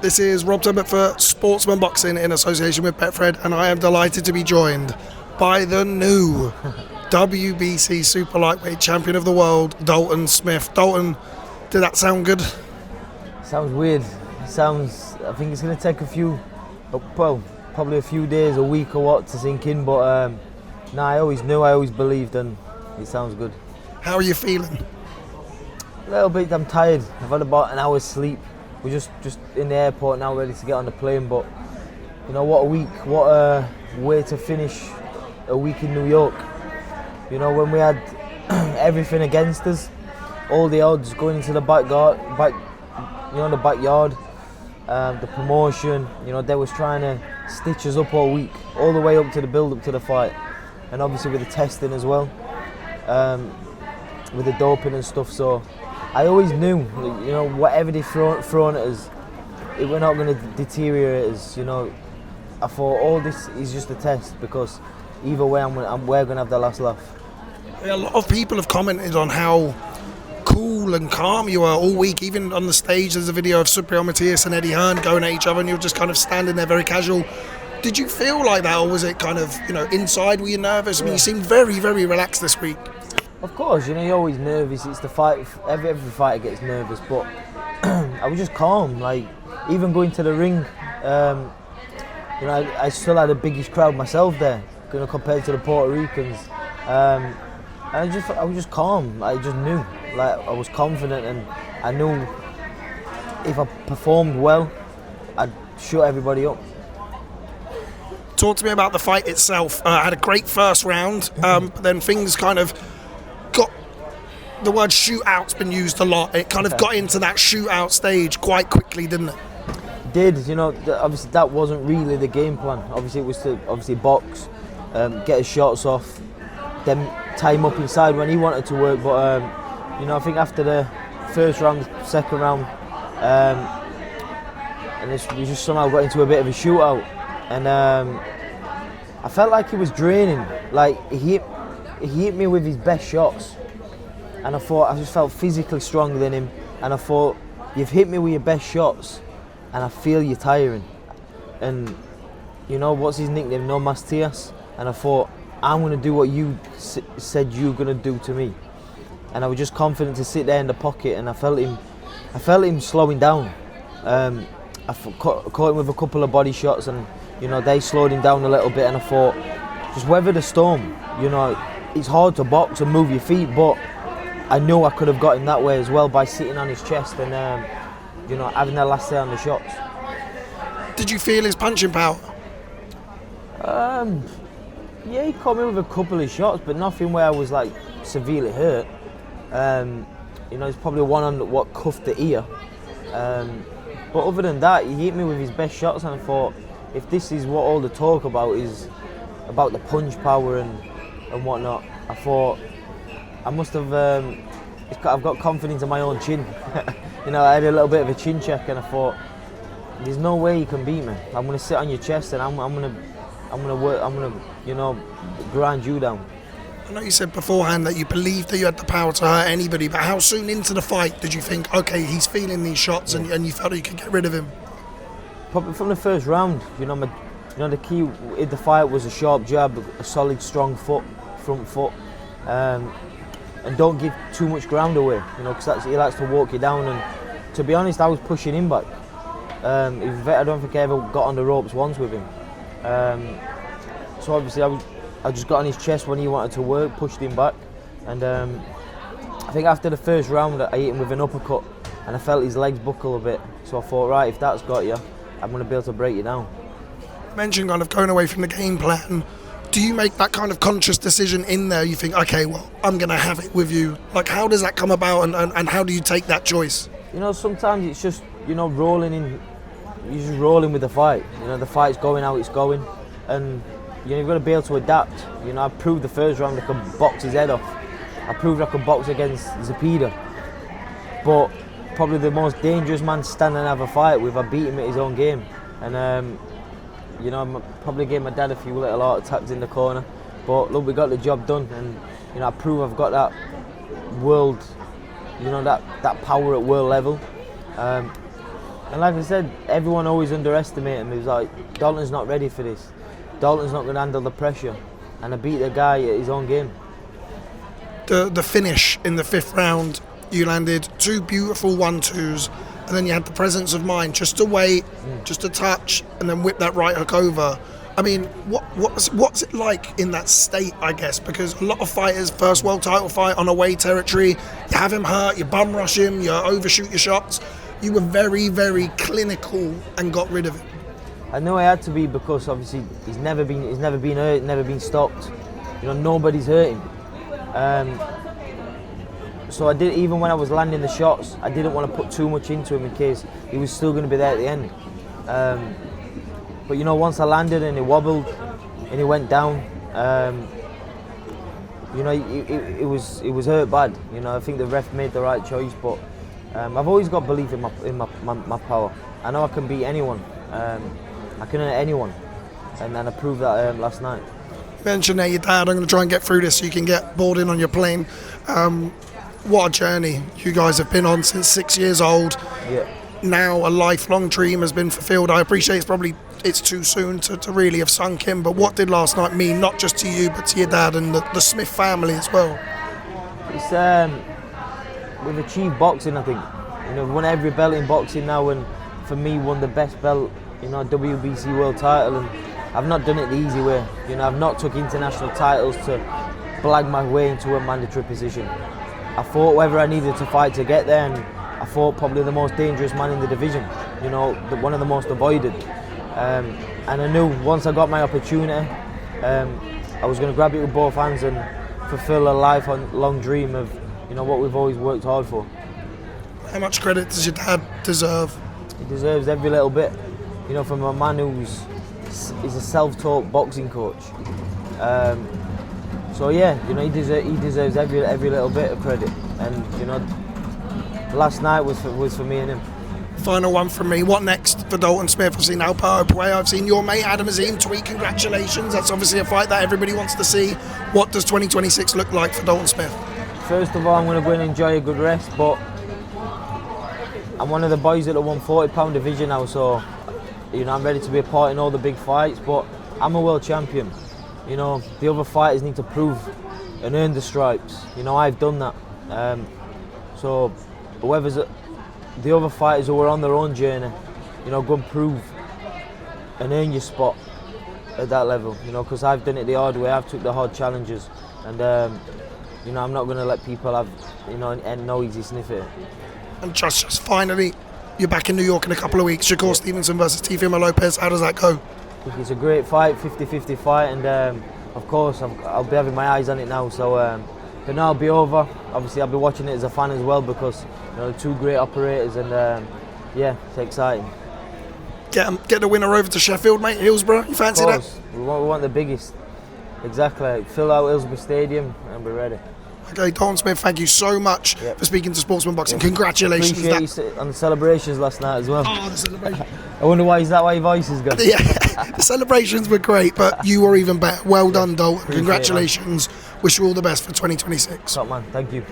This is Rob Tebbutt for Sportsman Boxing in association with Betfred, and I am delighted to be joined by the new WBC Super Lightweight Champion of the World, Dalton Smith. Dalton, did that sound good? Sounds weird. I think it's going to take probably a few days, a week or what to sink in, but I always believed, and it sounds good. How are you feeling? A little bit, I'm tired. I've had about an hour's sleep. We're just in the airport now, ready to get on the plane, but you know, what a week, what a way to finish a week in New York. You know, when we had everything against us, all the odds going into the backyard, the promotion, you know, they was trying to stitch us up all week, all the way up to the build-up to the fight, and obviously with the testing as well, with the doping and stuff. So I always knew, you know, whatever they thrown at us, it were not going to deteriorate us. You know, I thought all this is just a test, because either way, we're going to have the last laugh. A lot of people have commented on how cool and calm you were all week. Even on the stage, there's a video of Subriel Matias and Eddie Hearn going at each other, and you're just kind of standing there very casual. Did you feel like that, or was it kind of, you know, inside, were you nervous? I mean, you seemed very, very relaxed this week. Of course, you know, you're always nervous. It's the fight. Every fighter gets nervous, but I was just calm. Like, even going to the ring, you know, I still had the biggest crowd myself there, you know, compared to the Puerto Ricans. And I was just calm. I just knew, like, I was confident, and I knew if I performed well, I'd shut everybody up. Talk to me about the fight itself. I had a great first round, but then things kind of got, the word shootout's been used a lot. It kind of got into that shootout stage quite quickly, didn't it? It did, you know, obviously that wasn't really the game plan. Obviously it was to box, get his shots off, then tie him up inside when he wanted to work. But you know, I think after the first round, second round, and we just somehow got into a bit of a shootout, and I felt like he was draining. Like, he hit me with his best shots, and I just felt physically stronger than him, and I thought, you've hit me with your best shots, and I feel you're tiring. And you know, what's his nickname? No Matias. And I thought, I'm going to do what you said you were going to do to me. And I was just confident to sit there in the pocket, and I felt him slowing down. I caught him with a couple of body shots, and you know, they slowed him down a little bit, and I thought, just weather the storm. You know, it's hard to box and move your feet, but I knew I could have got him that way as well, by sitting on his chest and you know, having the last say on the shots. Did you feel his punching power? Yeah, he caught me with a couple of shots, but nothing where I was like severely hurt. You know, it's probably one on what cuffed the ear. But other than that, he hit me with his best shots, and I thought, if this is what all the talk about is, about the punch power and whatnot, I thought I must have. I've got confidence in my own chin. You know, I had a little bit of a chin check, and I thought, there's no way you can beat me. I'm gonna sit on your chest, and I'm gonna work. I'm gonna, you know, grind you down. I know you said beforehand that you believed that you had the power to hurt anybody, but how soon into the fight did you think, okay, he's feeling these shots, and you felt you could get rid of him? Probably from the first round. You know, the key in the fight was a sharp jab, a solid, strong front foot, and don't give too much ground away. You know, because he likes to walk you down. And to be honest, I was pushing him back. I don't think I ever got on the ropes once with him. So obviously, I just got on his chest when he wanted to work, pushed him back, and I think after the first round, I hit him with an uppercut, and I felt his legs buckle a bit. So I thought, right, if that's got you, I'm going to be able to break you down. You mentioned kind of going away from the game plan. Do you make that kind of conscious decision in there? You think, okay, well, I'm going to have it with you. Like, how does that come about, and how do you take that choice? You know, sometimes it's just, you know, rolling in. You're just rolling with the fight. You know, the fight's going how it's going, and you know, you've got to be able to adapt. You know, I proved the first round I could box his head off. I proved I could box against Zepeda. But probably the most dangerous man to stand and have a fight with, I beat him at his own game. And you know, I probably gave my dad a few little heart attacks in the corner. But look, we got the job done, and you know, I prove I've got that world, you know, that power at world level. And like I said, everyone always underestimated him. It was like, Dalton's not ready for this. Dalton's not going to handle the pressure. And I beat the guy at his own game. The finish in the 5th round, you landed 2 beautiful 1-2s, and then you had the presence of mind just to wait, just to touch, and then whip that right hook over. I mean, what's it like in that state, I guess? Because a lot of fighters, first world title fight on away territory, you have him hurt, you bum rush him, you overshoot your shots. You were very, very clinical and got rid of him. I know I had to be, because obviously he's never been hurt, never been stopped. You know, nobody's hurt him. So I did, even when I was landing the shots, I didn't want to put too much into him in case he was still going to be there at the end. But you know, once I landed and he wobbled and he went down, you know, it was hurt bad. You know, I think the ref made the right choice. But I've always got belief in my power. I know I can beat anyone. I can hurt anyone, and I proved that last night. You mentioned your dad. I'm going to try and get through this so you can get board in on your plane. What a journey you guys have been on since 6 years old. Yeah. Now a lifelong dream has been fulfilled. I appreciate it's too soon to really have sunk in, but what did last night mean, not just to you, but to your dad and the Smith family as well? It's we've achieved boxing, I think. You know, we've won every belt in boxing now, and for me, won the best belt, you know, WBC world title, and I've not done it the easy way. You know, I've not took international titles to blag my way into a mandatory position. I fought whether I needed to fight to get there, and I fought probably the most dangerous man in the division, you know, one of the most avoided. And I knew once I got my opportunity, I was going to grab it with both hands and fulfill a lifelong dream of, you know, what we've always worked hard for. How much credit does your dad deserve? He deserves every little bit, you know, from a man who's a self-taught boxing coach. So yeah, you know, he deserves every little bit of credit, and you know, last night was for me and him. Final one from me. What next for Dalton Smith? I've seen Alparo Puello. I've seen your mate Adam Azim tweet congratulations. That's obviously a fight that everybody wants to see. What does 2026 look like for Dalton Smith? First of all, I'm going to go and enjoy a good rest, but I'm one of the boys at the 140-pound division now, so you know, I'm ready to be a part in all the big fights, but I'm a world champion. You know, the other fighters need to prove and earn the stripes. You know, I've done that. So whoever's the other fighters who are on their own journey, you know, go and prove and earn your spot at that level. You know, because I've done it the hard way. I've took the hard challenges, and you know, I'm not going to let people have, you know, and no easy sniff at it. And just finally, you're back in New York in a couple of weeks. Shakur Stevenson versus Teofimo Lopez. How does that go? It's a great fight, 50-50 fight, and of course I'll be having my eyes on it now. So, but now I'll be over. Obviously, I'll be watching it as a fan as well, because you know, two great operators, and yeah, it's exciting. Get the winner over to Sheffield, mate. Hillsborough. You fancy that? We want the biggest. Exactly. Fill out Hillsborough Stadium, and we're ready. Okay, Dalton Smith, thank you so much for speaking to Sportsman Boxing. Congratulations. Appreciate you on the celebrations last night as well. Oh, the celebration. I wonder why is that why your voice is gone? Yeah, the celebrations were great, but you were even better. Well done, Dalton. Congratulations. Wish you all the best for 2026. Top man, thank you.